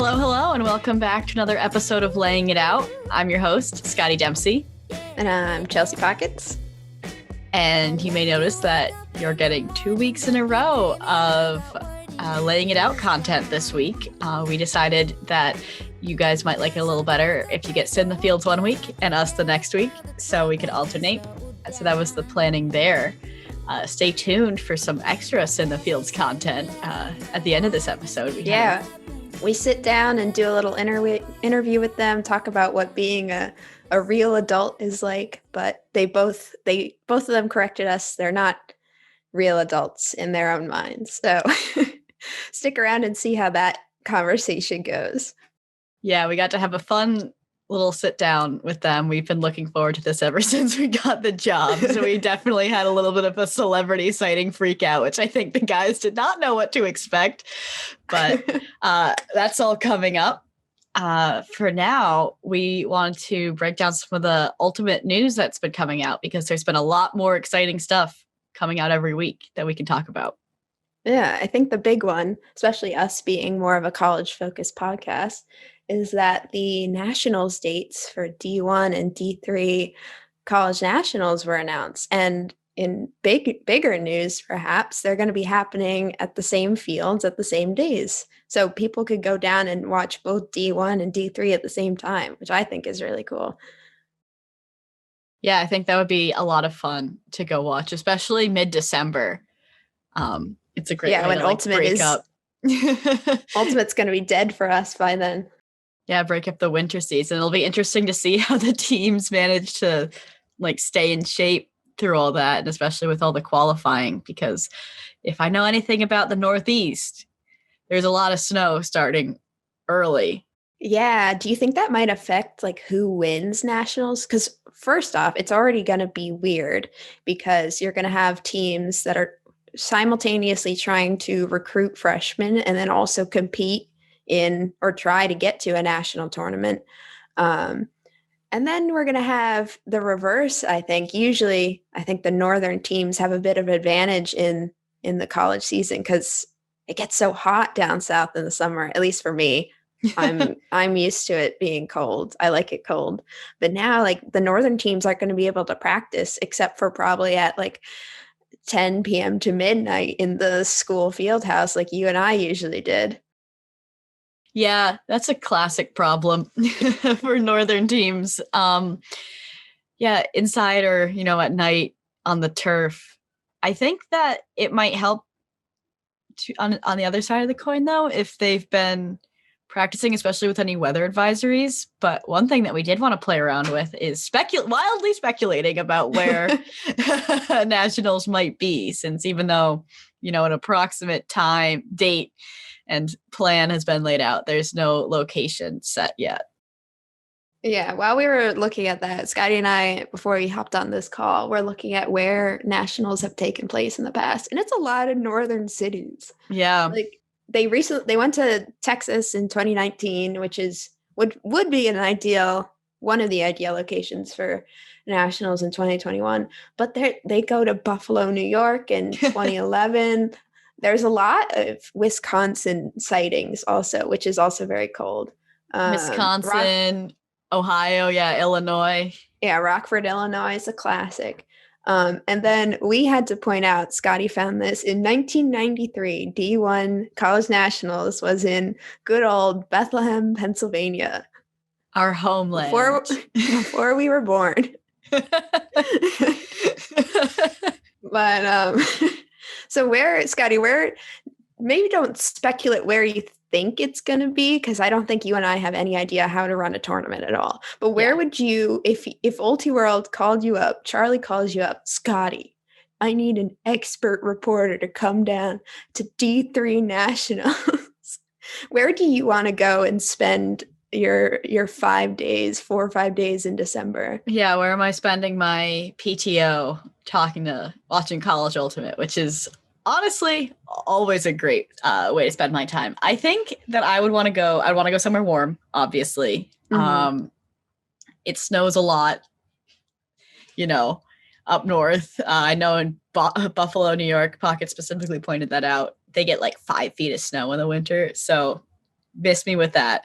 Hello, and welcome back to another episode of Laying It Out. I'm your host, Scotty Dempsey. And I'm Chelsea Pockets. And you may notice that you're getting 2 weeks in a row of Laying It Out content this week. We decided that you guys might like it a little better if you get Sit in the Fields one week and us the next week, so we could alternate. So that was the planning there. Stay tuned for some extra Sit in the Fields content at the end of this episode. We sit down and do a little interview with them, talk about what being a real adult is like, but both of them corrected us. They're not real adults in their own minds. So stick around and see how that conversation goes. Yeah, we got to have a fun little sit down with them. We've been looking forward to this ever since we got the job. So we definitely had a little bit of a celebrity sighting freak out, which I think the guys did not know what to expect. But that's all coming up. For now, we want to break down some of the ultimate news that's been coming out, because there's been a lot more exciting stuff coming out every week that we can talk about. Yeah, I think the big one, especially us being more of a college-focused podcast, is that the nationals dates for D1 and D3 college nationals were announced. And in bigger news, perhaps, they're going to be happening at the same fields at the same days. So people could go down and watch both D1 and D3 at the same time, which I think is really cool. Yeah, I think that would be a lot of fun to go watch, especially mid-December. It's a great way when to Ultimate break up. Ultimate's going to be dead for us by then. Yeah, break up the winter season. It'll be interesting to see how the teams manage to stay in shape through all that, and especially with all the qualifying, because if I know anything about the Northeast, there's a lot of snow starting early. Yeah. Do you think that might affect who wins nationals? Because first off, it's already going to be weird because you're going to have teams that are simultaneously trying to recruit freshmen and then also compete in or try to get to a national tournament. And then we're going to have the reverse, I think. Usually, I think the northern teams have a bit of advantage in the college season because it gets so hot down south in the summer, at least for me. I'm used to it being cold. I like it cold. But now, the northern teams aren't going to be able to practice except for probably at 10 p.m. to midnight in the school field house like you and I usually did. Yeah, that's a classic problem for northern teams. Inside or, at night on the turf. I think that it might help on the other side of the coin, though, if they've been practicing, especially with any weather advisories. But one thing that we did want to play around with is wildly speculating about where nationals might be, since even though, an approximate time, date, and plan has been laid out, there's no location set yet. Yeah, while we were looking at that, Scotty and I, before we hopped on this call, we're looking at where nationals have taken place in the past, and it's a lot of northern cities. Yeah. They went to Texas in 2019, which would be one of the ideal locations for nationals in 2021. But they go to Buffalo, New York in 2011. There's a lot of Wisconsin sightings also, which is also very cold. Wisconsin, Ohio, Illinois. Yeah, Rockford, Illinois is a classic. And then we had to point out, Scotty found this, in 1993, D1 College Nationals was in good old Bethlehem, Pennsylvania. Our homeland. Before we were born. But so Scotty, maybe don't speculate where you think it's going to be, because I don't think you and I have any idea how to run a tournament at all. But where would you, if Ultiworld called you up, Charlie calls you up, Scotty, I need an expert reporter to come down to D3 Nationals. Where do you want to go and spend your 4 or 5 days in December? Yeah, where am I spending my PTO watching College Ultimate, which is honestly always a great way to spend my time. I think that I'd want to go somewhere warm, obviously. Mm-hmm. It snows a lot, up north. I know in Buffalo, New York, Pocket specifically pointed that out. They get 5 feet of snow in the winter. So miss me with that.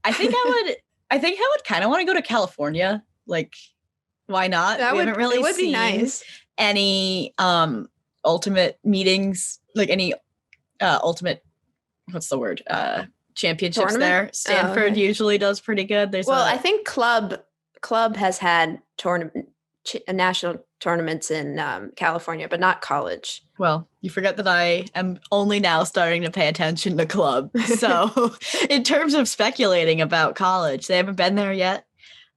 I think I would kind of want to go to California. Like, why not? We haven't really it would be seen nice. any ultimate meetings, like any ultimate, what's the word? Championships Tournament? there. Stanford Oh, okay. usually does pretty good. There's I think club has had national tournaments in California, but not college. well, you forget that I am only now starting to pay attention to club. So, in terms of speculating about college, they haven't been there yet.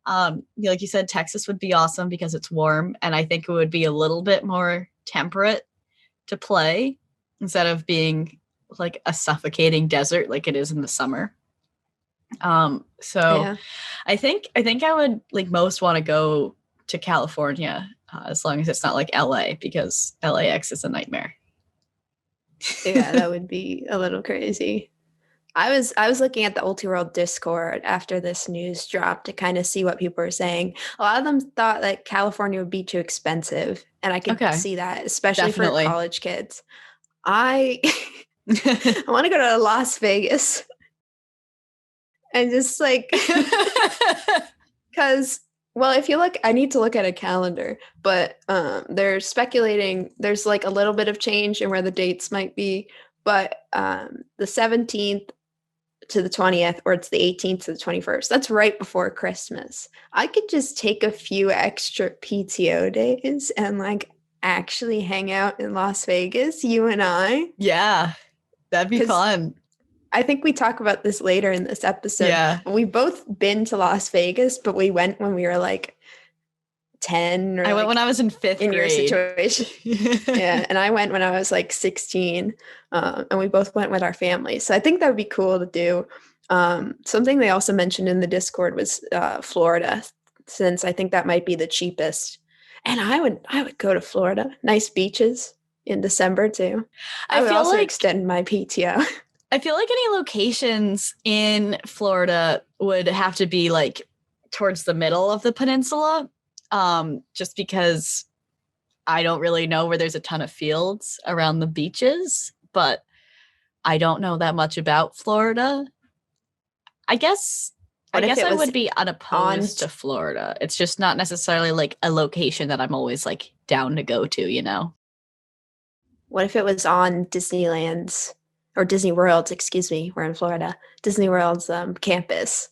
Like you said, Texas would be awesome because it's warm, and I think it would be a little bit more temperate to play instead of being like a suffocating desert like it is in the summer. So Yeah. I think I would like most want to go to California as long as it's not like LA, because LAX is a nightmare. Yeah, that would be a little crazy. I was looking at the Ultiworld Discord after this news dropped to kind of see what people were saying. A lot of them thought that California would be too expensive, and I could see that, especially Definitely. for college kids. I I want to go to Las Vegas and just like because if you look, I need to look at a calendar, but they're speculating there's like a little bit of change in where the dates might be, but the 17th to the 20th, or it's the 18th to the 21st. That's right before Christmas. I could just take a few extra PTO days and like actually hang out in Las Vegas, you and I. Yeah, that'd be fun. I think we talk about this later in this episode. Yeah. We've both been to Las Vegas, but we went when we were like 10 or I went when I was in 5th in grade. Your situation. Yeah, and I went when I was like 16, and we both went with our families. So I think that would be cool to do. Something they also mentioned in the Discord was Florida, since I think that might be the cheapest. And I would go to Florida. Nice beaches in December too. I would also extend my PTO. I feel like any locations in Florida would have to be like towards the middle of the peninsula, just because I don't really know where there's a ton of fields around the beaches, but I don't know that much about Florida. I guess I would be unopposed to Florida. It's just not necessarily like a location that I'm always like down to go to, you know? What if it was on Disneyland's or Disney World's, excuse me, we're in Florida, Disney World's campus,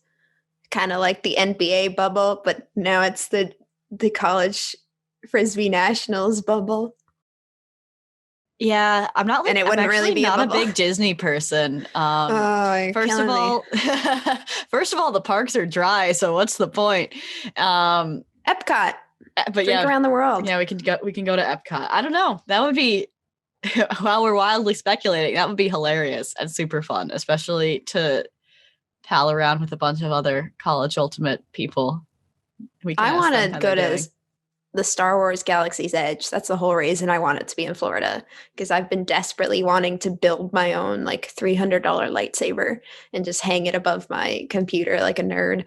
kind of like the NBA bubble, but now it's the college Frisbee Nationals bubble. Yeah, I'm not like, and it wouldn't really be not a big Disney person. First of all, the parks are dry, so what's the point? Epcot, but drink around the world. Yeah, we can go to Epcot. I don't know. That would be, while we're wildly speculating, that would be hilarious and super fun, especially to pal around with a bunch of other college ultimate people. I want to go to the Star Wars Galaxy's Edge. That's the whole reason I want it to be in Florida, because I've been desperately wanting to build my own like $300 lightsaber and just hang it above my computer like a nerd.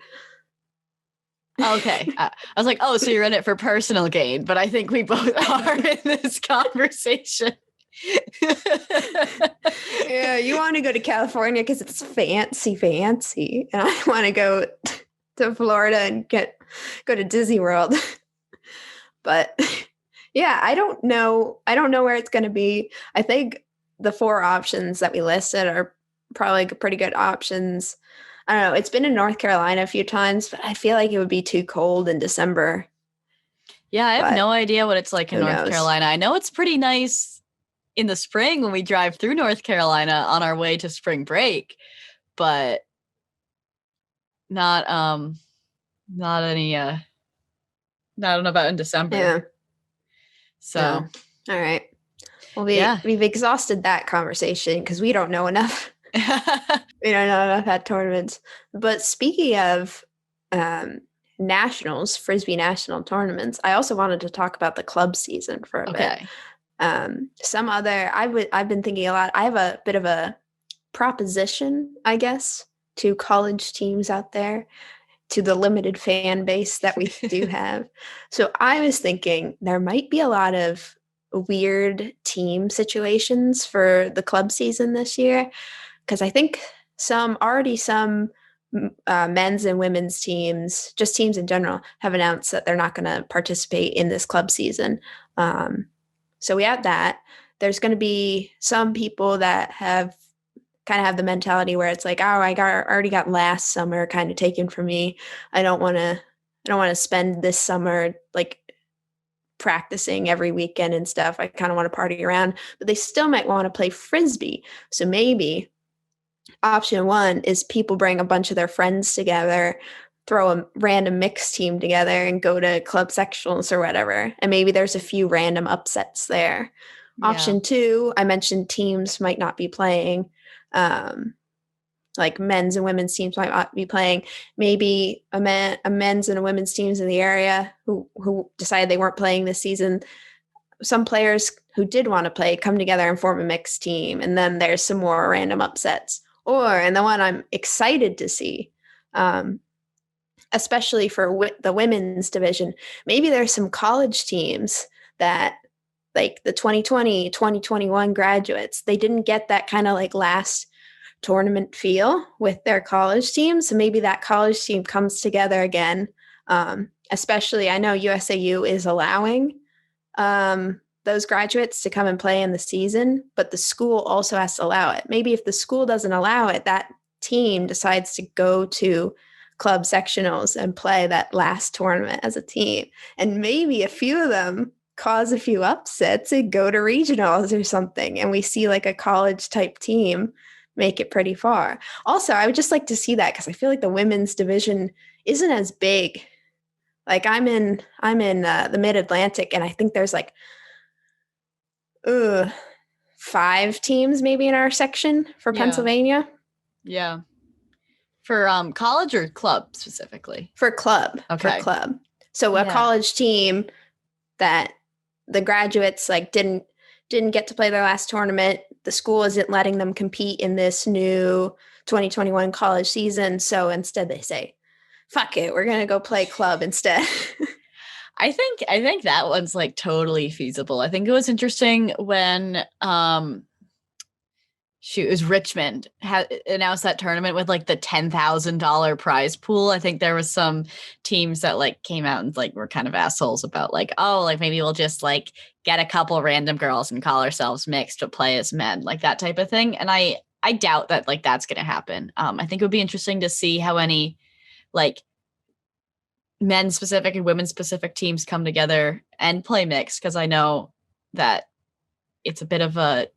Okay. I was like, oh, so you're in it for personal gain, but I think we both are in this conversation. Yeah, you want to go to California because it's fancy, and I want to go to Florida and go to Disney World. But yeah, I don't know where it's going to be. I think the 4 options that we listed are probably pretty good options. I don't know. It's been in North Carolina a few times, but I feel like it would be too cold in December. Yeah, I have no idea what it's like in North Carolina. I know it's pretty nice in the spring when we drive through North Carolina on our way to spring break, but not any I don't know about in December. Yeah. So, all right. Well, we've exhausted that conversation because we don't know enough. We don't know enough at tournaments. But speaking of nationals, Frisbee national tournaments, I also wanted to talk about the club season for a bit. I've been thinking a lot. I have a bit of a proposition, I guess, to college teams out there, to the limited fan base that we do have. So I was thinking there might be a lot of weird team situations for the club season this year, because I think some men's and women's teams, just teams in general, have announced that they're not going to participate in this club season. So we have that. There's going to be some people that have the mentality where it's like, oh, already got last summer kind of taken from me. I don't want to spend this summer like practicing every weekend and stuff. I kind of want to party around, but they still might want to play Frisbee. So maybe option one is people bring a bunch of their friends together, throw a random mixed team together and go to club sectionals or whatever. And maybe there's a few random upsets there. Yeah. Option two, I mentioned teams might not be playing. Like men's and women's teams might not be playing. Maybe a men's and a women's teams in the area who decided they weren't playing this season. Some players who did want to play come together and form a mixed team. And then there's some more random upsets. And the one I'm excited to see, especially for the women's division, maybe there's some college teams that, like the 2020, 2021 graduates, they didn't get that kind of like last tournament feel with their college team. So maybe that college team comes together again. Especially, I know USAU is allowing those graduates to come and play in the season, but the school also has to allow it. Maybe if the school doesn't allow it, that team decides to go to club sectionals and play that last tournament as a team. And maybe a few of them cause a few upsets and go to regionals or something. And we see like a college type team make it pretty far. Also, I would just like to see that because I feel like the women's division isn't as big. Like I'm in the Mid-Atlantic, and I think there's like 5 teams maybe in our section for Pennsylvania. Yeah. For college or club specifically? For club. Okay. For club. So a college team that the graduates like didn't get to play their last tournament. The school isn't letting them compete in this new 2021 college season. So instead they say, fuck it, we're going to go play club instead. I think that one's like totally feasible. I think it was interesting when it was Richmond had announced that tournament with like the $10,000 prize pool. I think there was some teams that like came out and like were kind of assholes about like, oh, like maybe we'll just like get a couple random girls and call ourselves mixed to play as men, like that type of thing. And I doubt that like that's going to happen. I think it would be interesting to see how any like men's specific and women's specific teams come together and play mixed, because I know that it's a bit of a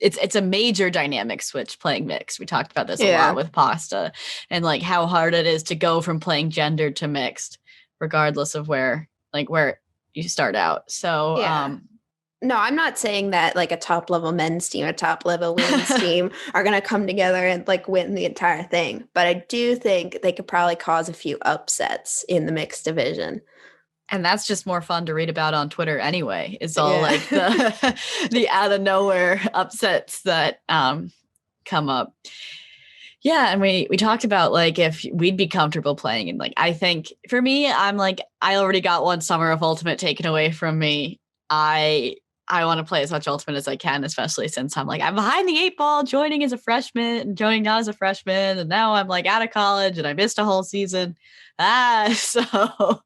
it's a major dynamic switch playing mixed. We talked about this a lot with pasta and like how hard it is to go from playing gendered to mixed, regardless of where you start out. So no, I'm not saying that like a top level men's team, a top level women's team are going to come together and like win the entire thing. But I do think they could probably cause a few upsets in the mixed division. And that's just more fun to read about on Twitter anyway. It's all like the out of nowhere upsets that come up. Yeah. And we talked about like if we'd be comfortable playing. And like, I think for me, I'm like, I already got one summer of Ultimate taken away from me. I want to play as much Ultimate as I can, especially since I'm like, I'm behind the 8 ball, joining as a freshman and joining not as a freshman. And now I'm like out of college and I missed a whole season. So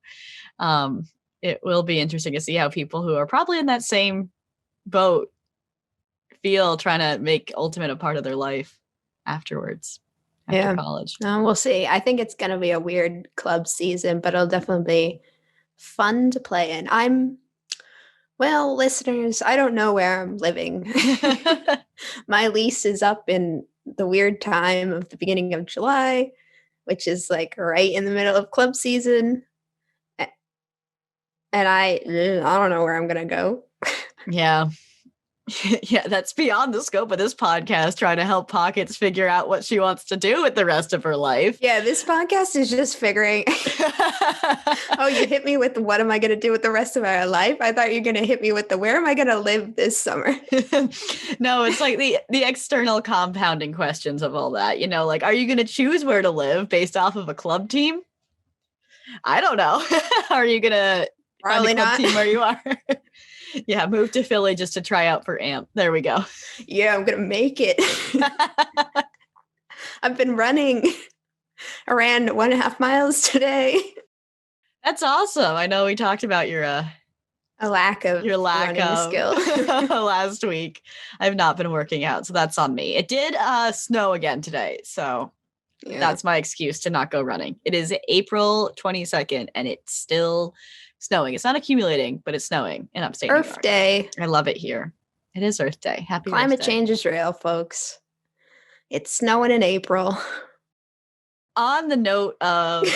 it will be interesting to see how people who are probably in that same boat feel trying to make Ultimate a part of their life afterwards, after college. We'll see. I think it's going to be a weird club season, but it'll definitely be fun to play in. Well, listeners, I don't know where I'm living. My lease is up in the weird time of the beginning of July, which is like right in the middle of club season. And I don't know where I'm going to go. Yeah. Yeah, that's beyond the scope of this podcast, trying to help Pockets figure out what she wants to do with the rest of her life. Yeah, this podcast is just figuring. Oh, you hit me with what am I going to do with the rest of my life? I thought you were going to hit me with where am I going to live this summer? No, it's like the external compounding questions of all that. You know, like, are you going to choose where to live based off of a club team? I don't know. Are you going to probably club not team where you are? Yeah, move to Philly just to try out for AMP. There we go. Yeah, I'm going to make it. I've been running. I ran 1.5 miles today. That's awesome. I know we talked about your lack of running skill last week. I've not been working out, so that's on me. It did snow again today, so that's my excuse to not go running. It is April 22nd, and it's still snowing. It's not accumulating, but it's snowing in upstate New York. Earth Day. I love it here. It is Earth Day. Happy Climate Earth Day. change is real, folks. It's snowing in April. On the note of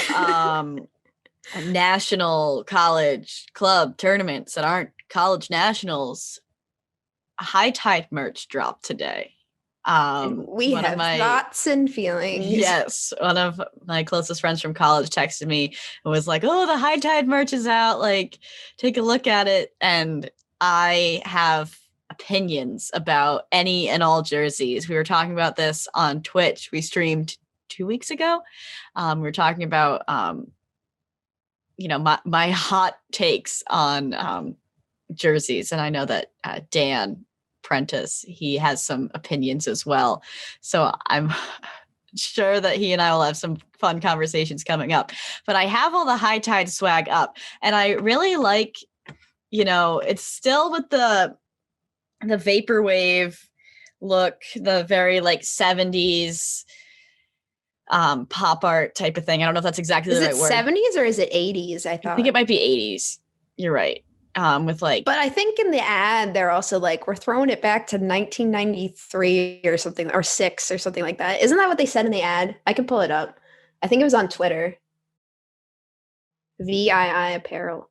national college club tournaments that aren't college nationals, High Tide merch dropped today. We have thoughts and feelings. Yes. One of my closest friends from college texted me and was like, oh, the High Tide merch is out. Like, take a look at it. And I have opinions about any and all jerseys. We were talking about this on Twitch. We streamed 2 weeks ago. We were talking about, my hot takes on jerseys. And I know that Dan Prentice, he has some opinions as well. So I'm sure that he and I will have some fun conversations coming up. But I have all the High Tide swag up. And I really like, it's still with the vaporwave look, the very like 70s pop art type of thing. I don't know if that's exactly the right word. Is it 70s or is it 80s? I think it might be 80s. You're right. With like, but I think in the ad they're also like, we're throwing it back to 1993 or something, or 6 or something like that. Isn't that what they said in the ad? I can pull it up. I think it was on Twitter. VII Apparel.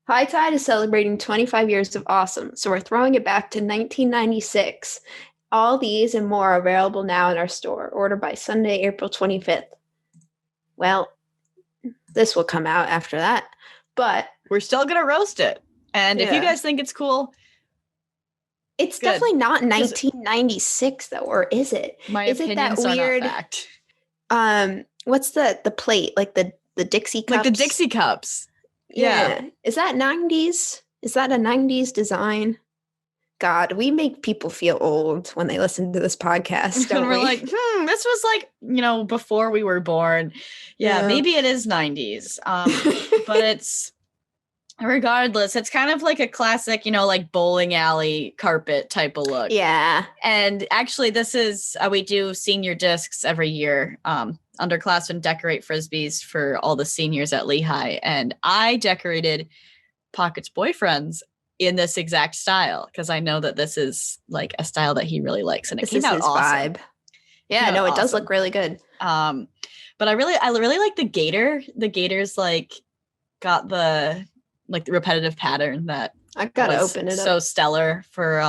High Tide is celebrating 25 years of awesome, so we're throwing it back to 1996. All these and more are available now in our store. Order by Sunday, April 25th. Well, this will come out after that, but we're still going to roast it. And if you guys think it's cool, it's definitely not 1996 though, or is it? My is it that opinions weird? Are not fact. What's the plate? Like the Dixie cups? Like the Dixie cups. Yeah. Is that 90s? Is that a 90s design? God, we make people feel old when they listen to this podcast, don't and we're we? like, this was like, before we were born. Yeah, maybe it is 90s. But it's, regardless, it's kind of like a classic, like bowling alley carpet type of look. Yeah. And actually, this is, we do senior discs every year. Underclassmen decorate Frisbees for all the seniors at Lehigh. And I decorated Pocket's boyfriends in this exact style because I know that this is like a style that he really likes. And it came out his awesome. Vibe. Yeah, no, it does look really good. But I really like the gator. The gator's like got the repetitive pattern that I gotta open it up. So stellar for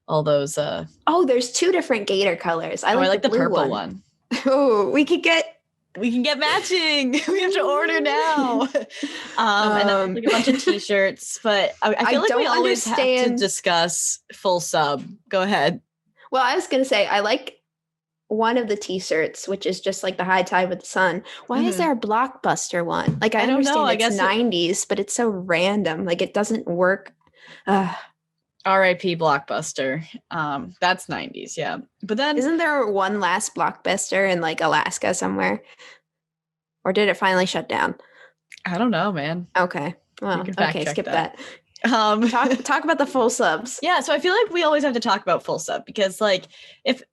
all those. There's 2 different gator colors. I like the blue purple one. Oh, we can get matching. We have to order now. And then like a bunch of t-shirts. But I feel like we always have to discuss full sub. Go ahead. Well, I was gonna say I like one of the t-shirts, which is just like the High Tide with the sun. Why is there a Blockbuster one? Like I don't know. I guess 90s, but it's so random. Like it doesn't work. R.I.P. Blockbuster. That's 90s, yeah. But then isn't there one last Blockbuster in like Alaska somewhere? Or did it finally shut down? I don't know, man. Okay. Well, okay, skip that. Talk about the full subs. Yeah, so I feel like we always have to talk about full sub because like if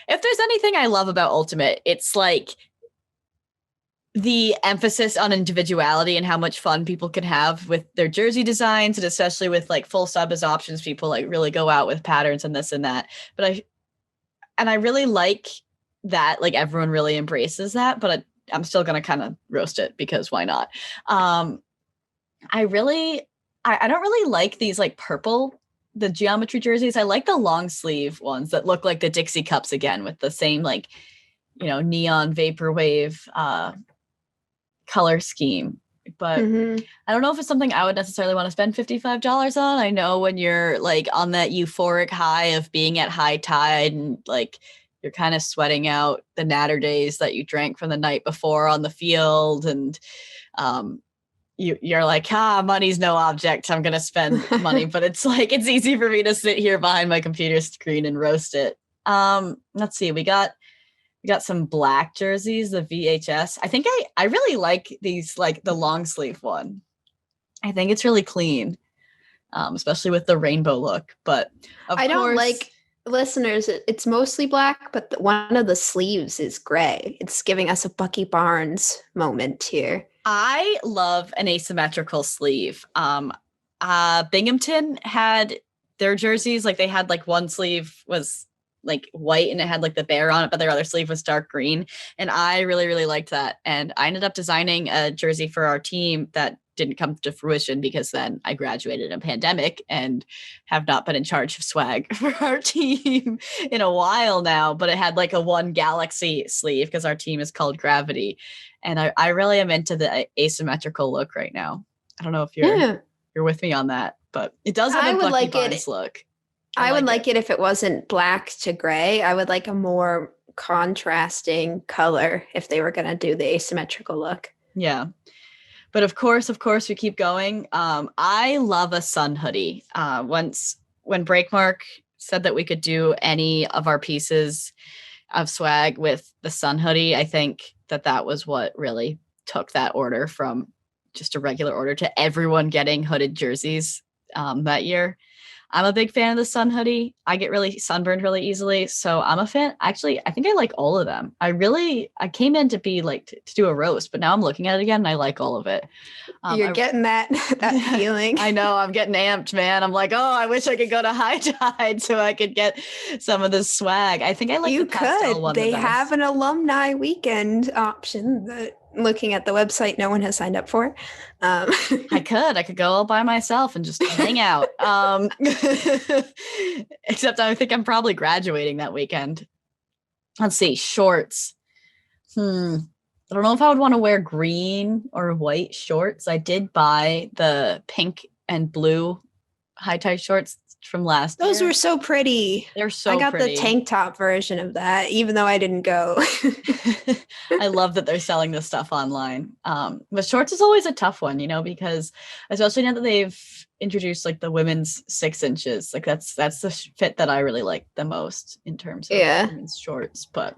there's anything I love about Ultimate, it's like the emphasis on individuality and how much fun people can have with their jersey designs, and especially with like full sub as options, people like really go out with patterns and this and that. But I really like that, like everyone really embraces that, but I'm still going to kind of roast it because why not? I don't really like these like the geometry jerseys. I like the long sleeve ones that look like the Dixie cups again with the same like, neon vaporwave, color scheme. But I don't know if it's something I would necessarily want to spend $55 on. I know when you're like on that euphoric high of being at High Tide and like you're kind of sweating out the natter days that you drank from the night before on the field, and you're like, money's no object, I'm gonna spend money. But it's like it's easy for me to sit here behind my computer screen and roast it. Let's see. We got some black jerseys, the VHS. I think I really like these, like the long sleeve one. I think it's really clean, especially with the rainbow look. But of I course, don't like, listeners, it's mostly black, but one of the sleeves is gray. It's giving us a Bucky Barnes moment here. I love an asymmetrical sleeve. Binghamton had their jerseys, like they had like one sleeve was like white and it had like the bear on it, but their other sleeve was dark green. And I really, really liked that. And I ended up designing a jersey for our team that didn't come to fruition because then I graduated in a pandemic and have not been in charge of swag for our team in a while now. But it had like a one galaxy sleeve because our team is called Gravity. And I really am into the asymmetrical look right now. I don't know if you're with me on that, but it does have a Bucky Barnes look. I would like it if it wasn't black to gray. I would like a more contrasting color if they were going to do the asymmetrical look. Yeah. But of course, we keep going. I love a sun hoodie. When Breakmark said that we could do any of our pieces of swag with the sun hoodie, I think that was what really took that order from just a regular order to everyone getting hooded jerseys that year. I'm a big fan of the sun hoodie. I get really sunburned really easily. So I'm a fan. Actually, I think I like all of them. I came in to be like to do a roast, but now I'm looking at it again and I like all of it. You're getting that feeling. I know, I'm getting amped, man. I'm like, oh, I wish I could go to High Tide so I could get some of this swag. I think I like the pastel one. They have an alumni weekend option that, looking at the website, no one has signed up for. I could go all by myself and just hang out. Except I think I'm probably graduating that weekend. Let's see, shorts. I don't know if I would want to wear green or white shorts. I did buy the pink and blue high tie shorts from last year. Those were so pretty. They're so pretty. I got the tank top version of that, even though I didn't go. I love that they're selling this stuff online. But shorts is always a tough one, because especially now that they've introduced like the women's 6 inches, like that's the fit that I really like the most in terms of women's shorts. But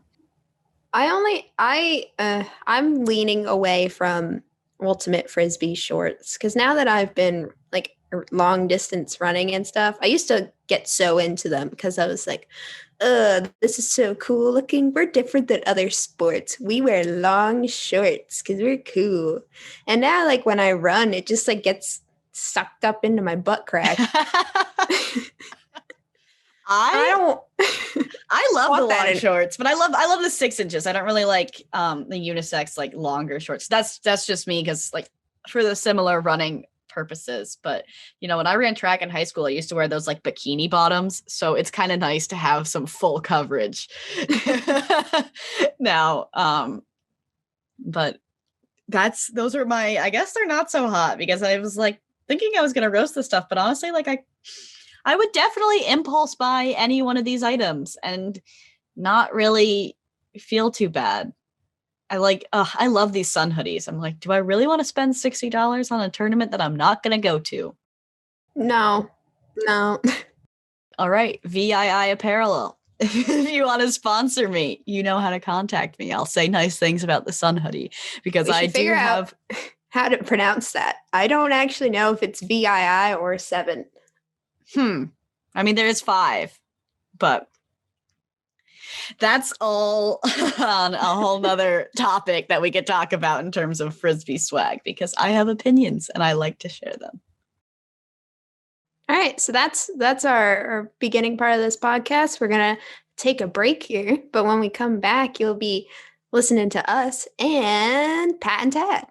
I'm leaning away from ultimate frisbee shorts because now that I've been like long distance running and stuff, I used to get so into them because I was like, this is so cool looking. We're different than other sports. We wear long shorts because we're cool. And now like when I run, it just like gets sucked up into my butt crack. I love the long shorts, but I love the 6 inches. I don't really like the unisex like longer shorts. That's just me because like for the similar running purposes. But when I ran track in high school, I used to wear those like bikini bottoms, so it's kind of nice to have some full coverage now. But those are my, I guess they're not so hot because I was like thinking I was gonna roast this stuff, but honestly, like I would definitely impulse buy any one of these items and not really feel too bad. I love these sun hoodies. I'm like, do I really want to spend $60 on a tournament that I'm not going to go to? No. All right. VII Apparel. If you want to sponsor me, you know how to contact me. I'll say nice things about the sun hoodie because I do have how to pronounce that. I don't actually know if it's VII or 7. I mean, there is 5, but that's all on a whole nother topic that we could talk about in terms of Frisbee swag because I have opinions and I like to share them. All right. So that's our beginning part of this podcast. We're going to take a break here, but when we come back, you'll be listening to us and Pat and Tad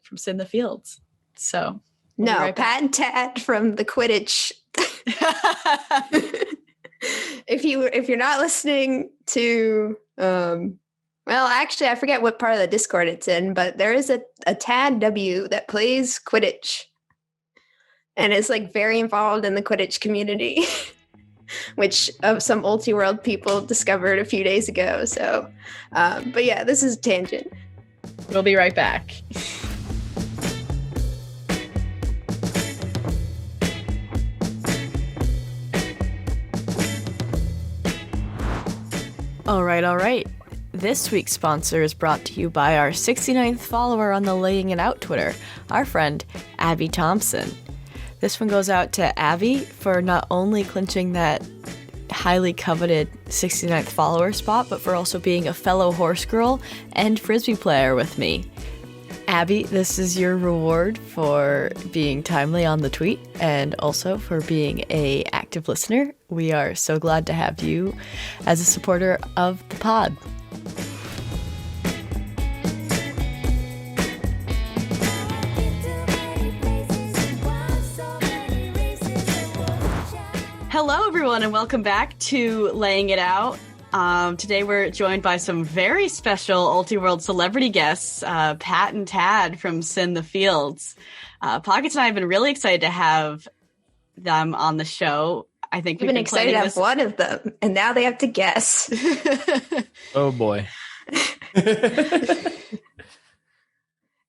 from Sin the Fields. So no, Pat and Tad from the Quidditch. If you're not listening to well, actually I forget what part of the Discord it's in, but there is a Tad W that plays Quidditch and is like very involved in the Quidditch community, which some Ultiworld people discovered a few days ago. So but yeah, this is a tangent. We'll be right back. right. This week's sponsor is brought to you by our 69th follower on the Laying It Out Twitter, our friend Abby Thompson. This one goes out to Abby for not only clinching that highly coveted 69th follower spot, but for also being a fellow horse girl and frisbee player with me. Abby, this is your reward for being timely on the tweet and also for being an active listener. We are so glad to have you as a supporter of the pod. Hello, everyone, and welcome back to Laying It Out. Today we're joined by some very special Ultiworld celebrity guests, Pat and Tad from Sin the Fields. Pockets and I have been really excited to have them on the show. I think we've been excited to have one of them, and now they have to guess. Oh boy.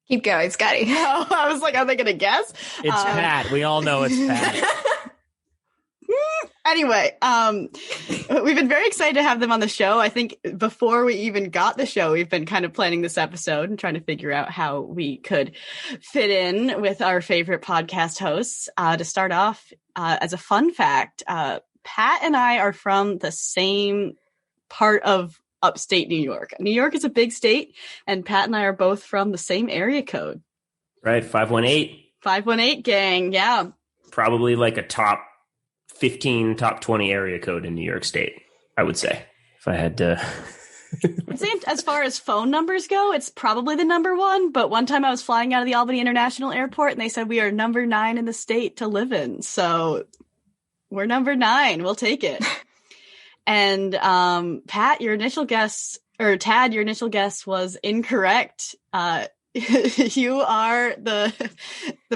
Keep going, Scotty. No, I was like, are they going to guess? It's Pat. We all know it's Pat. Anyway, we've been very excited to have them on the show. I think before we even got the show, we've been kind of planning this episode and trying to figure out how we could fit in with our favorite podcast hosts. To start off, as a fun fact, Pat and I are from the same part of upstate New York. New York is a big state, and Pat and I are both from the same area code. Right, 518. 518 gang, yeah. Probably like a top 15, top 20 area code in New York State, I would say, if I had to. I'd say as far as phone numbers go, it's probably the number one. But one time I was flying out of the Albany International Airport and they said we are number 9 in the state to live in. So we're number 9. We'll take it. And Pat, your initial guess, or Tad, your initial guess was incorrect. You are the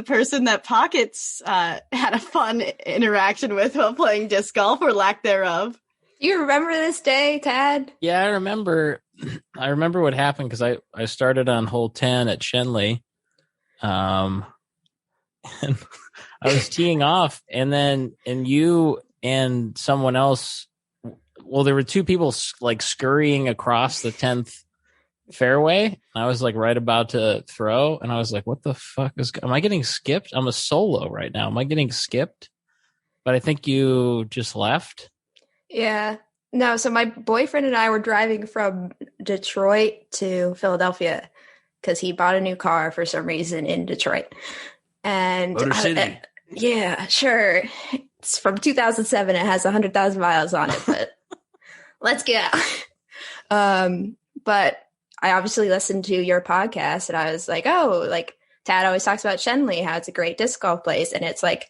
person that Pockets had a fun interaction with while playing disc golf, or lack thereof. You remember this day, Tad? Yeah, I remember what happened because I started on hole 10 at Shenley. And I was teeing off, and you and someone else, well, there were two people like scurrying across the 10th fairway. I was like right about to throw, and I was like, what the fuck am I getting skipped? I'm a solo right now. Am I getting skipped? But I think you just left. Yeah. No, so my boyfriend and I were driving from Detroit to Philadelphia because he bought a new car for some reason in Detroit. And Motor City. Yeah, sure. It's from 2007. It has 100,000 miles on it, but let's go. But I obviously listened to your podcast and I was like, oh, like Tad always talks about Shenley, how it's a great disc golf place. And it's like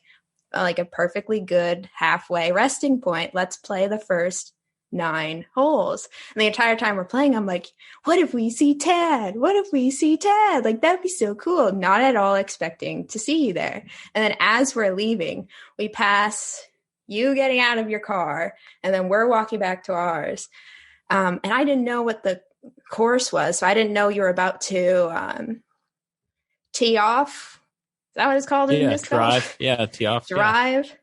a perfectly good halfway resting point. Let's play the first 9 holes. And the entire time we're playing, I'm like, what if we see Tad? What if we see Tad? Like, that'd be so cool. Not at all expecting to see you there. And then as we're leaving, we pass you getting out of your car and then we're walking back to ours. And I didn't know what the course was, so I didn't know you were about to tee off. Is that what it's called? Yeah, drive. Yeah, tee off. Drive.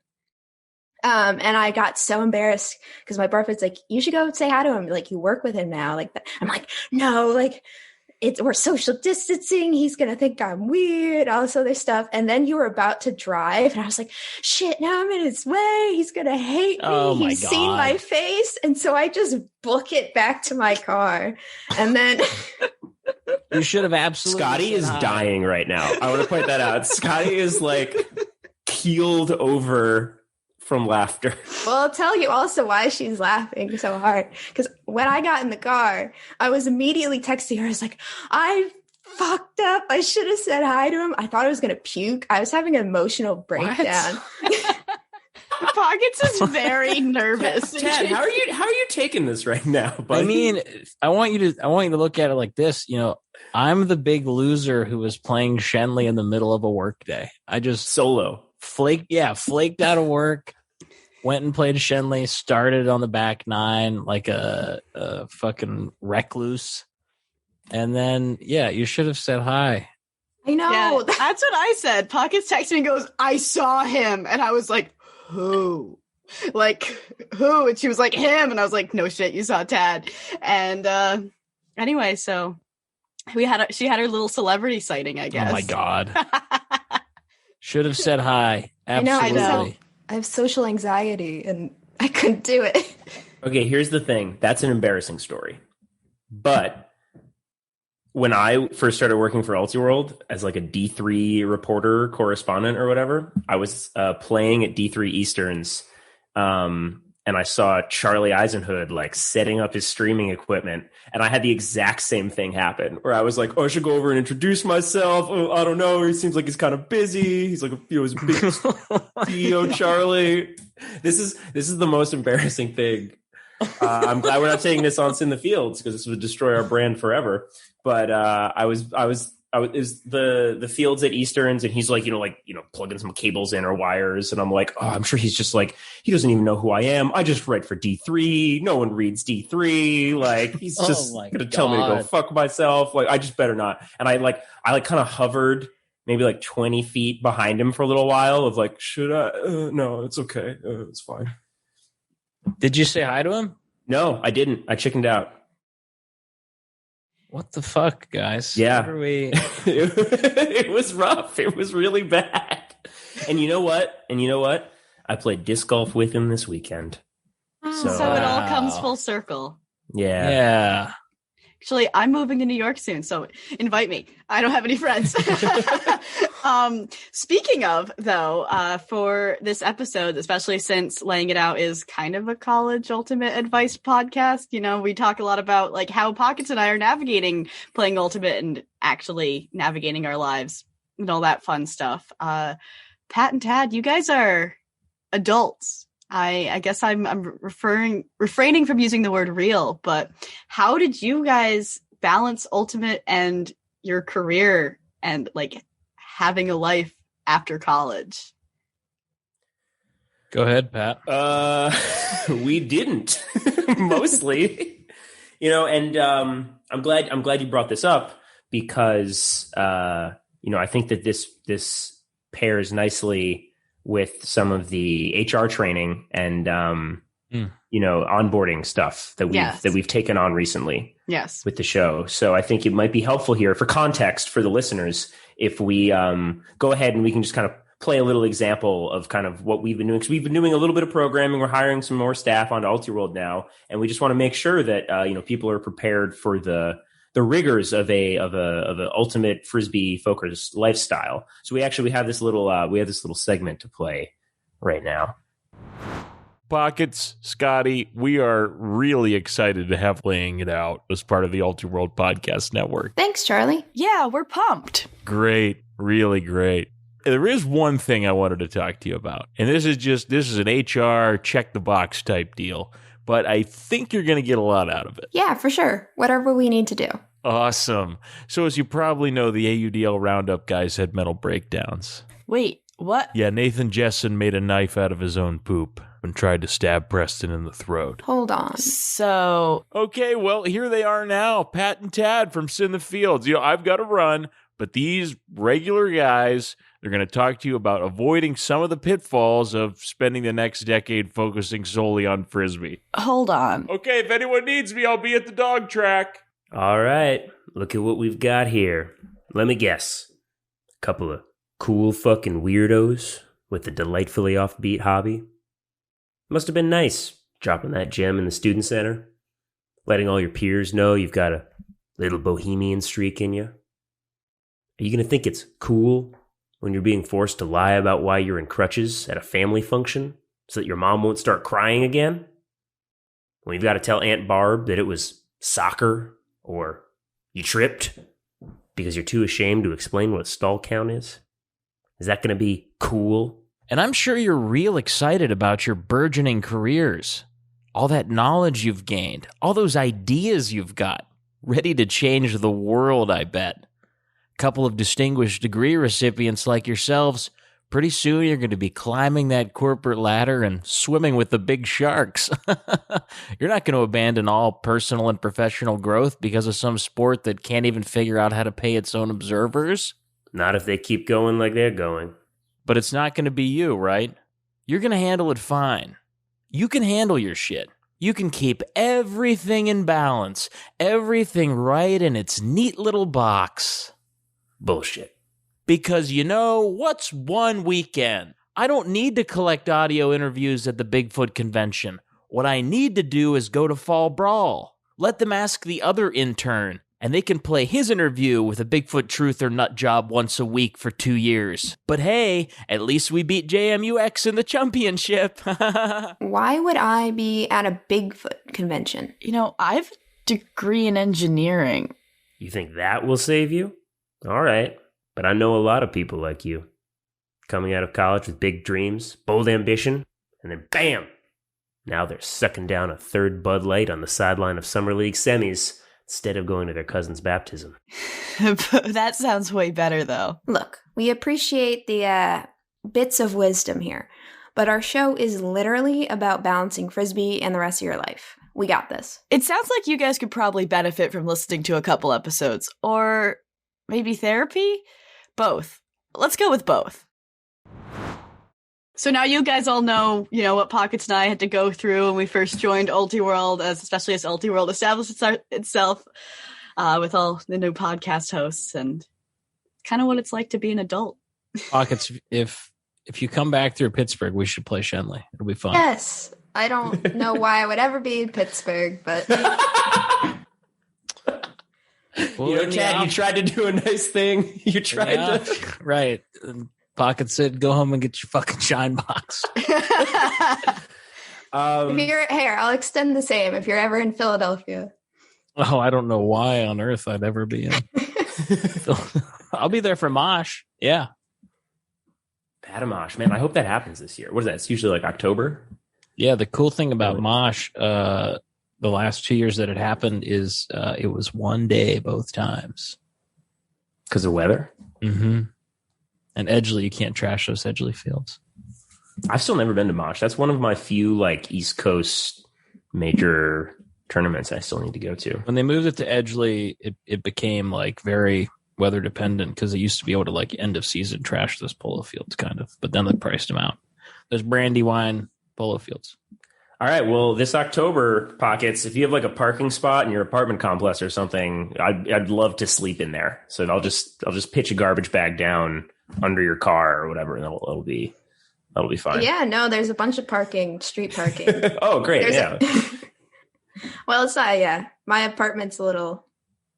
Yeah. And I got so embarrassed because my boyfriend's like, you should go say hi to him. Like, you work with him now. Like that. I'm like, no, like we're social distancing. He's going to think I'm weird, all this other stuff. And then you were about to drive. And I was like, shit, now I'm in his way. He's going to hate me. Oh my He's God. seen my face. And so I just book it back to my car. And then You should have absolutely. Scotty is dying right now. I want to point that out. Scotty is like keeled over from laughter. Well, I'll tell you also why she's laughing so hard. Because when I got in the car, I was immediately texting her. I was like, I fucked up. I should have said hi to him. I thought I was going to puke. I was having an emotional breakdown. Pockets is very nervous. Tad, how are you taking this right now, buddy? I mean, I want you to look at it like this. You know, I'm the big loser who was playing Shenley in the middle of a work day. I just solo flaked out of work, went and played Shenley, started on the back 9 like a fucking recluse. And then, yeah, you should have said hi. I know. Yeah, that's what I said. Pockets texted me and goes, I saw him. And I was like, who? like, who? And she was like, him. And I was like, no shit, you saw Tad. And anyway, so she had her little celebrity sighting, I guess. Oh my God. Should have said hi. Absolutely. I know. I have social anxiety and I couldn't do it. Okay, here's the thing. That's an embarrassing story. But when I first started working for Ultiworld as like a D3 reporter, correspondent or whatever, I was playing at D3 Easterns. And I saw Charlie Eisenhood like setting up his streaming equipment. And I had the exact same thing happen where I was like, oh, I should go over and introduce myself. Oh, I don't know. He seems like he's kind of busy. He's like, he's a big CEO, Charlie. This is the most embarrassing thing. I'm glad we're not saying this on In the Fields because this would destroy our brand forever. But I was the fields at Easterns, and he's like, plugging some cables in or wires, and I'm like, oh, I'm sure he's just like, he doesn't even know who I am. I just write for D3. No one reads D3. Like, he's just gonna tell me to go fuck myself. Like, I just better not. And I kind of hovered maybe like 20 feet behind him for a little while of like, should I? No, it's okay. It's fine. Did you say hi to him? No, I didn't. I chickened out. What the fuck, guys? Yeah. What are we... It was rough. It was really bad. And you know what? I played disc golf with him this weekend. So it all comes full circle. Yeah. Yeah. Actually, I'm moving to New York soon, so invite me. I don't have any friends. Speaking of, though, for this episode, especially since Laying It Out is kind of a college ultimate advice podcast, we talk a lot about like how Pockets and I are navigating playing ultimate and actually navigating our lives and all that fun stuff. Pat and Tad, you guys are adults. I guess I'm refraining from using the word real, but how did you guys balance ultimate and your career and like having a life after college? Go ahead, Pat. We didn't mostly, and I'm glad you brought this up because I think that this pairs nicely with some of the HR training and onboarding stuff that we've taken on recently. Yes. With the show. So I think it might be helpful here for context for the listeners if we go ahead and we can just kind of play a little example of kind of what we've been doing. Because we've been doing a little bit of programming. We're hiring some more staff onto Ultiworld now, and we just want to make sure that people are prepared for the rigors of a ultimate Frisbee focused lifestyle. So we have this little segment to play right now. Pockets, Scotty, we are really excited to have Laying It Out as part of the Ultiworld Podcast Network. Thanks, Charlie. Yeah, we're pumped. Great, really great. There is one thing I wanted to talk to you about, and this is an HR check the box type deal, but I think you're going to get a lot out of it. Yeah, for sure. Whatever we need to do. Awesome. So as you probably know, the AUDL Roundup guys had mental breakdowns. Wait, what? Yeah, Nathan Jessen made a knife out of his own poop and tried to stab Preston in the throat. Hold on. So... Okay, well, here they are now. Pat and Tad from In the Fields. I've got to run, but these regular guys, they're going to talk to you about avoiding some of the pitfalls of spending the next decade focusing solely on Frisbee. Hold on. Okay, if anyone needs me, I'll be at the dog track. All right, look at what we've got here. Let me guess. A couple of cool fucking weirdos with a delightfully offbeat hobby. Must have been nice dropping that gem in the student center, letting all your peers know you've got a little bohemian streak in you. Are you going to think it's cool when you're being forced to lie about why you're in crutches at a family function so that your mom won't start crying again? When you've got to tell Aunt Barb that it was soccer or you tripped because you're too ashamed to explain what a stall count is? Is that going to be cool? And I'm sure you're real excited about your burgeoning careers. All that knowledge you've gained, all those ideas you've got, ready to change the world, I bet. Couple of distinguished degree recipients like yourselves, pretty soon you're going to be climbing that corporate ladder and swimming with the big sharks. You're not going to abandon all personal and professional growth because of some sport that can't even figure out how to pay its own observers. Not if they keep going like they're going. But it's not going to be you, right? You're going to handle it fine. you can handle your shit. You can keep everything in balance, everything right in its neat little box. Bullshit. Because what's one weekend? I don't need to collect audio interviews at the Bigfoot convention. What I need to do is go to Fall Brawl. Let them ask the other intern, and they can play his interview with a Bigfoot truth or nut job once a week for 2 years. But hey, at least we beat JMUX in the championship. Why would I be at a Bigfoot convention? I have a degree in engineering. You think that will save you? All right. But I know a lot of people like you. Coming out of college with big dreams, bold ambition, and then bam! Now they're sucking down a third Bud Light on the sideline of Summer League semis instead of going to their cousin's baptism. That sounds way better, though. Look, we appreciate the bits of wisdom here, but our show is literally about balancing Frisbee and the rest of your life. We got this. It sounds like you guys could probably benefit from listening to a couple episodes. Or maybe therapy? Both. Let's go with both. So now you guys all know, what Pockets and I had to go through when we first joined Ultiworld, especially as Ultiworld established itself with all the new podcast hosts, and kind of what it's like to be an adult. Pockets, if you come back through Pittsburgh, we should play Shenley. It'll be fun. Yes. I don't know why I would ever be in Pittsburgh, but... Well, Chad, you tried to do a nice thing. You tried to... Right. And Pockets said, go home and get your fucking shine box. If you're here, I'll extend the same if you're ever in Philadelphia. Oh, I don't know why on earth I'd ever be in. I'll be there for Mosh. Yeah. Batamosh, man. I hope that happens this year. What is that? It's usually like October. Yeah. The cool thing about Mosh, the last 2 years that it happened is it was one day both times. Because of weather? Mm-hmm. And Edgeley, you can't trash those Edgeley fields. I've still never been to Mosh. That's one of my few East Coast major tournaments I still need to go to. When they moved it to Edgeley, it became very weather dependent because they used to be able to end of season trash those polo fields kind of, but then they priced them out. There's Brandywine polo fields. All right. Well, this October, Pockets, if you have a parking spot in your apartment complex or something, I'd love to sleep in there. So I'll just pitch a garbage bag down under your car or whatever, and it'll be fine. Yeah, no, there's a bunch of street parking. Oh, great. Yeah. Well, it's not, yeah. My apartment's a little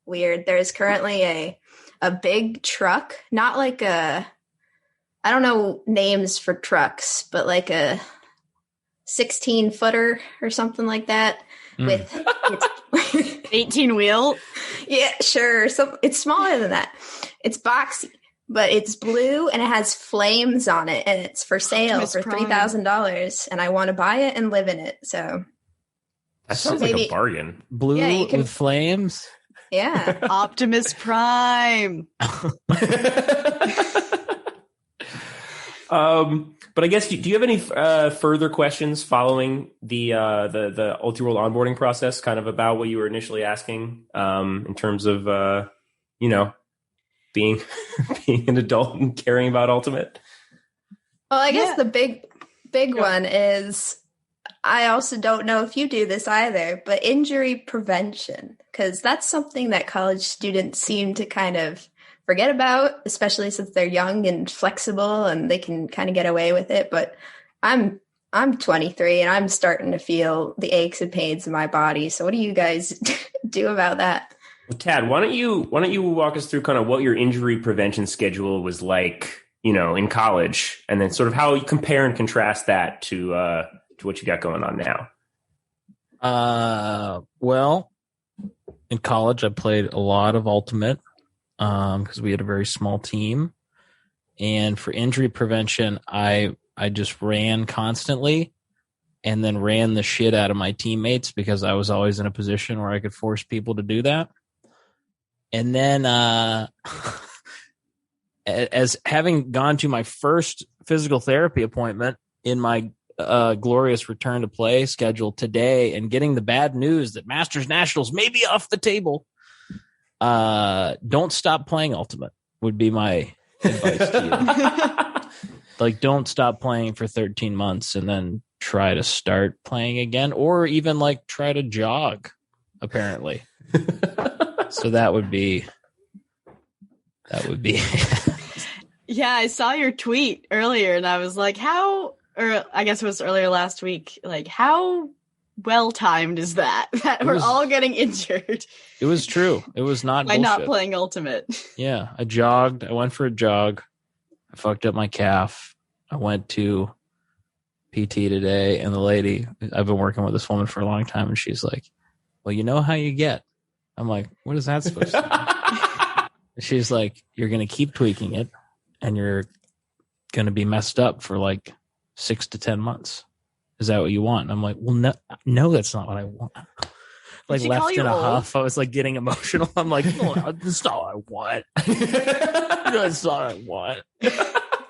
weird. There's currently a big truck, not I don't know names for trucks, but a 16-footer or something like that with 18 wheel. Yeah, sure. So it's smaller than that. It's boxy, but it's blue and it has flames on it, and it's for sale for $3,000. And I want to buy it and live in it. So that sounds like a bargain. Blue with flames. Yeah, Optimus Prime. But I guess, do you have any further questions following the Ultiworld onboarding process, kind of about what you were initially asking in terms of being an adult and caring about Ultimate? Well, I guess the big one is, I also don't know if you do this either, but injury prevention, because that's something that college students seem to kind of forget about, especially since they're young and flexible and they can kind of get away with it. But I'm 23 and I'm starting to feel the aches and pains in my body. So what do you guys do about that? Well, Tad, why don't you walk us through kind of what your injury prevention schedule was like, in college, and then sort of how you compare and contrast that to what you got going on now? Well, in college, I played a lot of Ultimate because we had a very small team. And for injury prevention, I just ran constantly and then ran the shit out of my teammates because I was always in a position where I could force people to do that. And then as having gone to my first physical therapy appointment in my glorious return to play schedule today and getting the bad news that Masters Nationals may be off the table, don't stop playing Ultimate would be my advice to you. Don't stop playing for 13 months and then try to start playing again, or even like try to jog, apparently. So that would be Yeah, I saw your tweet earlier and I was like, or I guess it was earlier last week, like how well timed is that we're all getting injured? It was true. It was not by bullshit. not playing Ultimate. Yeah, I jogged. I went for a jog. I fucked up my calf. I went to PT today, and the lady, I've been working with this woman for a long time, and she's like, well, you know how you get. I'm like, what is that supposed to mean? She's like, you're going to keep tweaking it, and you're going to be messed up for like 6 to 10 months. Is that what you want? And I'm like, well, no, that's not what I want. Like left in a huff. I was like getting emotional. I'm like, no, that's not what I want. That's not what I want.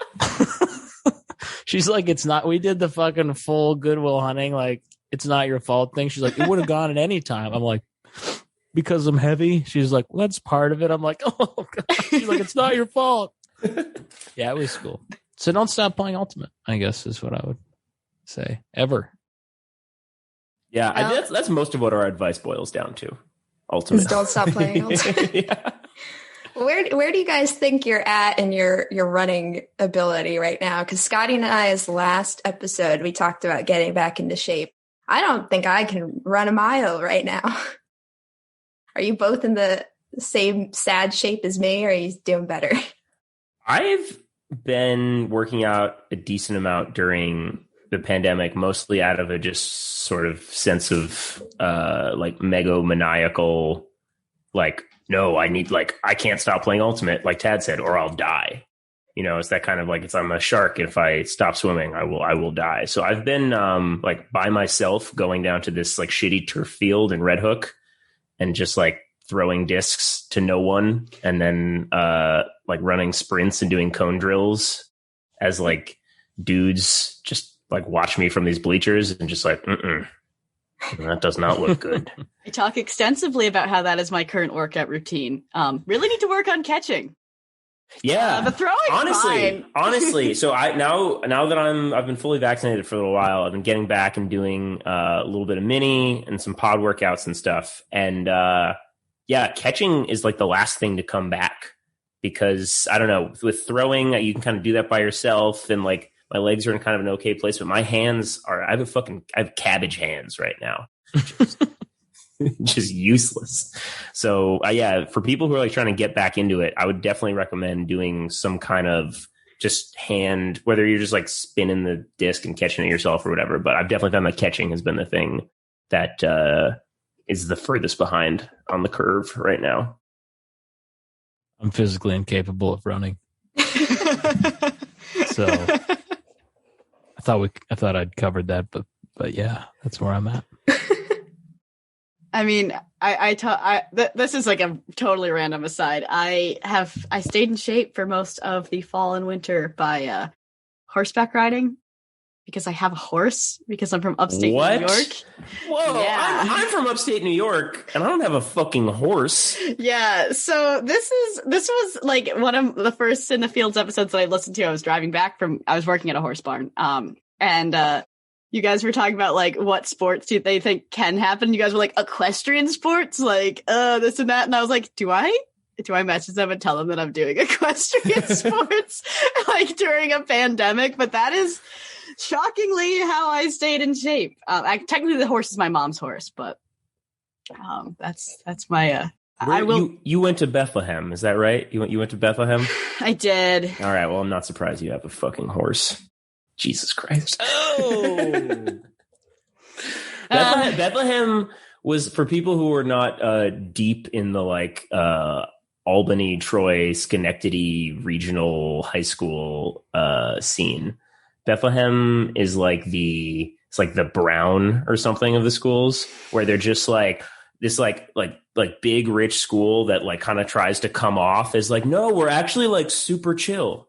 She's like, it's not, we did the fucking full Goodwill Hunting. Like, it's not your fault thing. She's like, it would have gone at any time. I'm like, because I'm heavy. She's like, well, that's part of it. I'm like, oh God. She's like, it's not your fault. Yeah, it was cool. So don't stop playing Ultimate, I guess is what I would say. Ever. Yeah, that's most of what our advice boils down to. Ultimate. Just don't stop playing Ultimate. Yeah. Where do you guys think you're at in your running ability right now? Because Scotty and I's last episode, we talked about getting back into shape. I don't think I can run a mile right now. Are you both in the same sad shape as me, or are you doing better? I've been working out a decent amount during the pandemic, mostly out of a just sort of sense of like megomaniacal, like, no, I can't stop playing Ultimate, like Tad said, or I'll die. You know, it's that kind of like, I'm a shark. If I stop swimming, I will die. So I've been like by myself going down to this like shitty turf field in Red Hook and just like throwing discs to no one. And then like running sprints and doing cone drills as like dudes just like watch me from these bleachers and just like, that does not look good. I talk extensively about how that is my current workout routine. Really need to work on catching. Yeah, the throwing. Honestly. So now that I've been fully vaccinated for a little while. I've been getting back and doing a little bit of mini and some pod workouts and stuff. And catching is like the last thing to come back because I don't know, with throwing you can kind of do that by yourself and like. My legs are in kind of an okay place, but my hands I have cabbage hands right now. Just useless. So for people who are like trying to get back into it, I would definitely recommend doing some kind of just hand, whether you're just like spinning the disc and catching it yourself or whatever. But I've definitely found that catching has been the thing that is the furthest behind on the curve right now. I'm physically incapable of running. So I thought I'd covered that, but yeah, that's where I'm at. I mean, this is like a totally random aside. I stayed in shape for most of the fall and winter by horseback riding because I have a horse because I'm from upstate New York. Whoa, yeah. I'm from upstate New York and I don't have a fucking horse. Yeah, so this was like one of the first In the Fields episodes that I listened to. I was working at a horse barn. And you guys were talking about like what sports do they think can happen? You guys were like equestrian sports, like this and that. And I was like, do I message them and tell them that I'm doing equestrian sports like during a pandemic? But that is shockingly how I stayed in shape. Technically the horse is my mom's horse, but that's my You went to Bethlehem, is that right? You went to Bethlehem? I did. All right, well, I'm not surprised you have a fucking horse. Jesus Christ. Oh. Bethlehem was, for people who are not deep in the like Albany, Troy, Schenectady regional high school scene. Bethlehem is like the Brown or something of the schools, where they're just like this like big rich school that like kind of tries to come off as like, no, we're actually like super chill.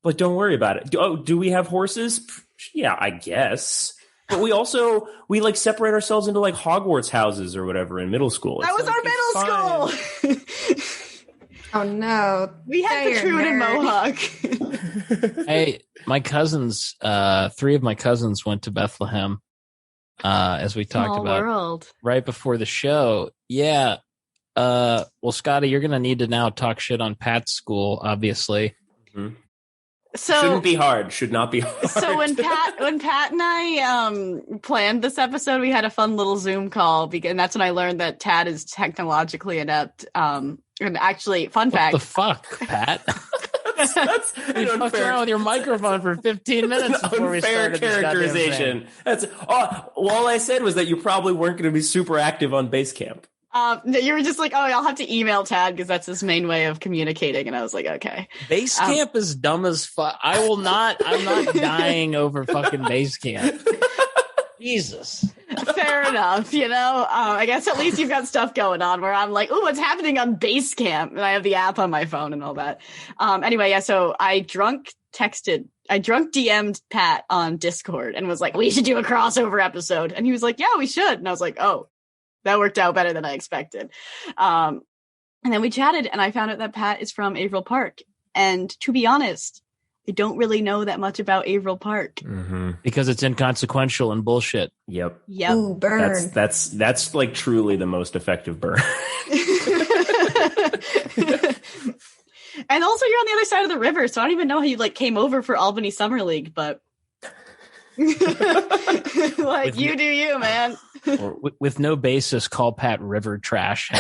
But don't worry about it. Do we have horses? Yeah, I guess. But we like separate ourselves into like Hogwarts houses or whatever in middle school. That was our middle school. Oh no. We had the Truman Mohawk. my cousins, 3 of my cousins went to Bethlehem, as we talked Small about world. right before the show. Yeah. Well, Scotty, you're going to need to now talk shit on Pat's school, obviously. Mhm. So Shouldn't be hard. Should not be hard. So when Pat and I planned this episode, we had a fun little Zoom call, and that's when I learned that Tad is technologically inept. And actually, fun fact: What the fuck, Pat? that's You fucked around with your microphone for 15 minutes before we unfair started this goddamn characterization. thing. That's all I said was that you probably weren't going to be super active on Basecamp. you were just like, "Oh, I'll have to email Tad because that's his main way of communicating," and I was like, "Okay." Basecamp is dumb as fuck. I'm not dying over fucking Basecamp. Jesus. Fair enough, I guess at least you've got stuff going on where I'm like, "Ooh, what's happening on Basecamp?" And I have the app on my phone and all that. Anyway, yeah. So I drunk DM'd Pat on Discord and was like, "We should do a crossover episode," and he was like, "Yeah, we should," and I was like, "Oh." That worked out better than I expected. And then we chatted, and I found out that Pat is from Averill Park. And to be honest, I don't really know that much about Averill Park. Mm-hmm. Because it's inconsequential and bullshit. Yep. Ooh, burn. That's like truly the most effective burn. And also, you're on the other side of the river, so I don't even know how you came over for Albany Summer League, but you do you, man. Or with no basis, call Pat river trash.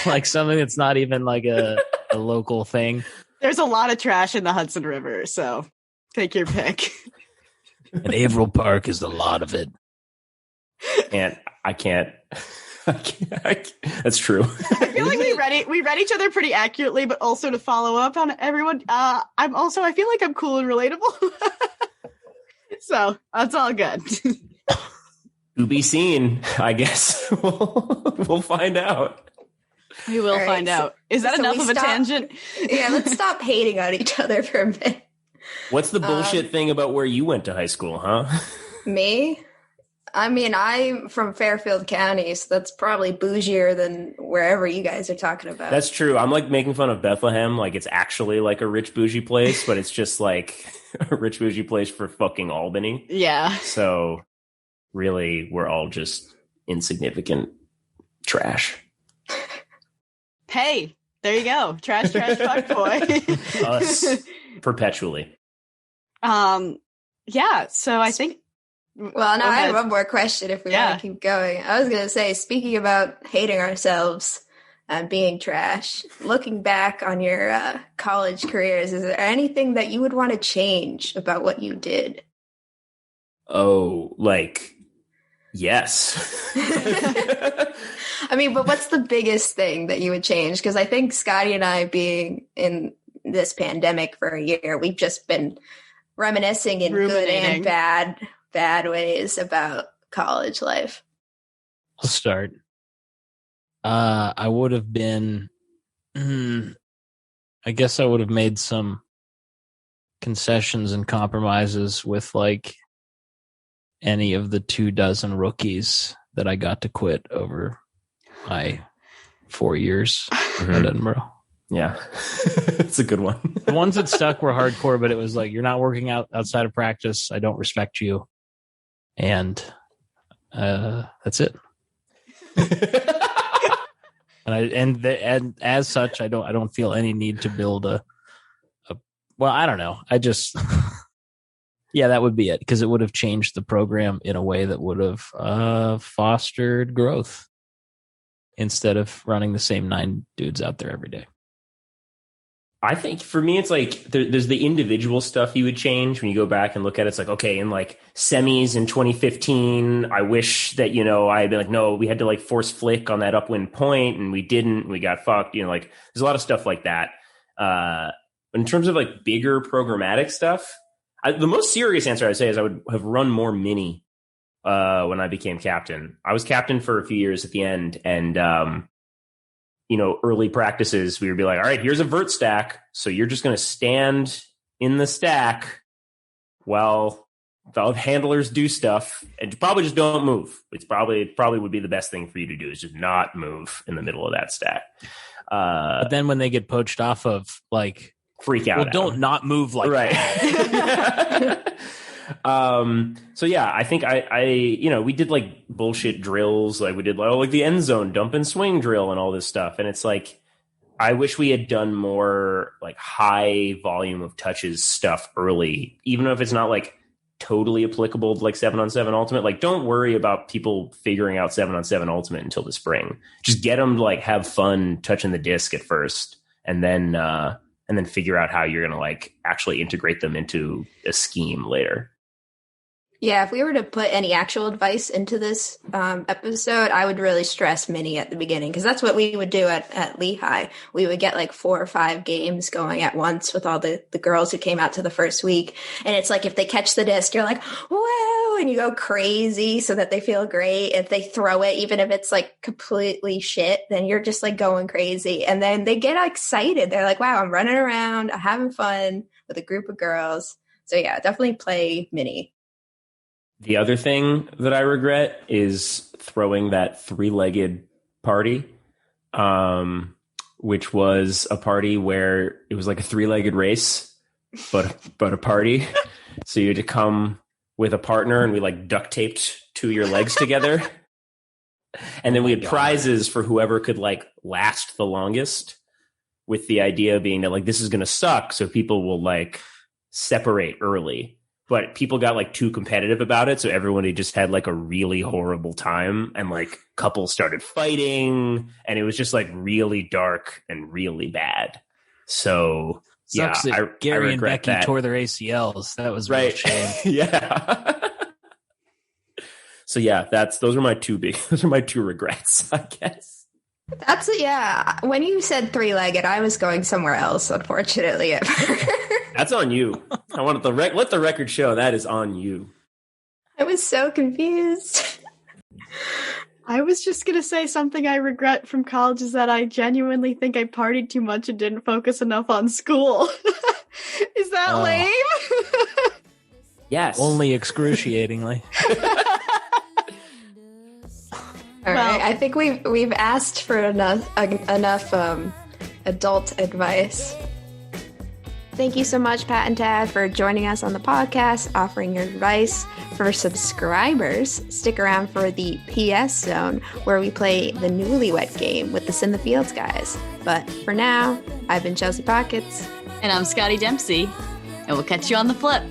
Like something that's not even like a local thing. There's a lot of trash in the Hudson River, so take your pick. And Averill Park is a lot of it. And I can't. That's true. I feel like we read each other pretty accurately, but also to follow up on everyone, I feel like I'm cool and relatable. So that's all good. To be seen, I guess. We'll find out. We will find out. Is that enough of a tangent? Yeah, let's stop hating on each other for a minute. What's the bullshit thing about where you went to high school, huh? Me? I mean, I'm from Fairfield County, so that's probably bougier than wherever you guys are talking about. That's true. I'm making fun of Bethlehem, like it's actually like a rich bougie place, but it's just like a rich bougie place for fucking Albany. Yeah. So really, we're all just insignificant trash. Hey, there you go. Trash, fuck boy. Us perpetually. Yeah. So I think. Well, now I have one more question if we want to keep going. I was going to say, speaking about hating ourselves and being trash, looking back on your college careers, is there anything that you would want to change about what you did? Oh, yes. I mean, but what's the biggest thing that you would change? Because I think Scotty and I being in this pandemic for a year, we've just been reminiscing in good and bad ways about college life. I'll start. I would have been, I guess I would have made some concessions and compromises with any of the 24 rookies that I got to quit over my 4 years at Edinburgh. Yeah, it's a good one. The ones that stuck were hardcore, but it was you're not working outside of practice. I don't respect you. And that's it. and as such, I don't feel any need to build a well, I don't know. I just yeah, that would be it, because it would have changed the program in a way that would have fostered growth instead of running the same 9 dudes out there every day. I think for me, it's there's the individual stuff you would change when you go back and look at it. It's okay, in semis in 2015, I wish that, I'd be no, we had to force flick on that upwind point and we didn't, we got fucked, there's a lot of stuff like that. But in terms of bigger programmatic stuff, the most serious answer I'd say is I would have run more mini when I became captain. I was captain for a few years at the end, and early practices, we would be all right, here's a vert stack. So you're just going to stand in the stack while the handlers do stuff, and probably just don't move. It probably would be the best thing for you to do, is just not move in the middle of that stack. But then when they get poached off of freak out. Well, at don't them. not move like Right. So yeah, I think we did like bullshit drills. Like we did like the end zone dump and swing drill and all this stuff. And it's like, I wish we had done more like high volume of touches stuff early, even if it's not like totally applicable to like 7-on-7 Ultimate. Like, don't worry about people figuring out 7-on-7 Ultimate until the spring. Just get them to like have fun touching the disc at first, and then figure out how you're going to like actually integrate them into a scheme later. Yeah, if we were to put any actual advice into this episode, I would really stress mini at the beginning, because that's what we would do at Lehigh. We would get like 4 or 5 games going at once with all the girls who came out to the first week. And it's like, if they catch the disc, you're like, whoa, and you go crazy so that they feel great. If they throw it, even if it's like completely shit, then you're just like going crazy. And then they get excited. They're like, wow, I'm running around, I'm having fun with a group of girls. So yeah, definitely play mini. The other thing that I regret is throwing that 3-legged party, which was a party where it was like a 3-legged race, but a party. So you had to come with a partner, and we like duct taped 2 of your legs together. And then we had prizes for whoever could like last the longest, with the idea being that like, this is going to suck, so people will like separate early. But people got like too competitive about it, so everybody just had like a really horrible time, and like couples started fighting, and it was just like really dark and really bad. So Sucks yeah, that Gary I and regret Becky that. tore their ACLs. That was a real Right. shame. Yeah. So yeah, those are my two regrets, I guess. That's it. Yeah. When you said 3-legged, I was going somewhere else, unfortunately. That's on you. I want to let the record show that is on you. I was so confused. I was just going to say something I regret from college is that I genuinely think I partied too much and didn't focus enough on school. Is that lame? Yes. Only excruciatingly. All right. I think we've asked for enough adult advice. Thank you so much, Pat and Tad, for joining us on the podcast, offering your advice. For subscribers, stick around for the PS Zone, where we play the Newlywed game with the Sin the Fields guys. But for now, I've been Chelsea Pockets. And I'm Scotty Dempsey, and we'll catch you on the flip.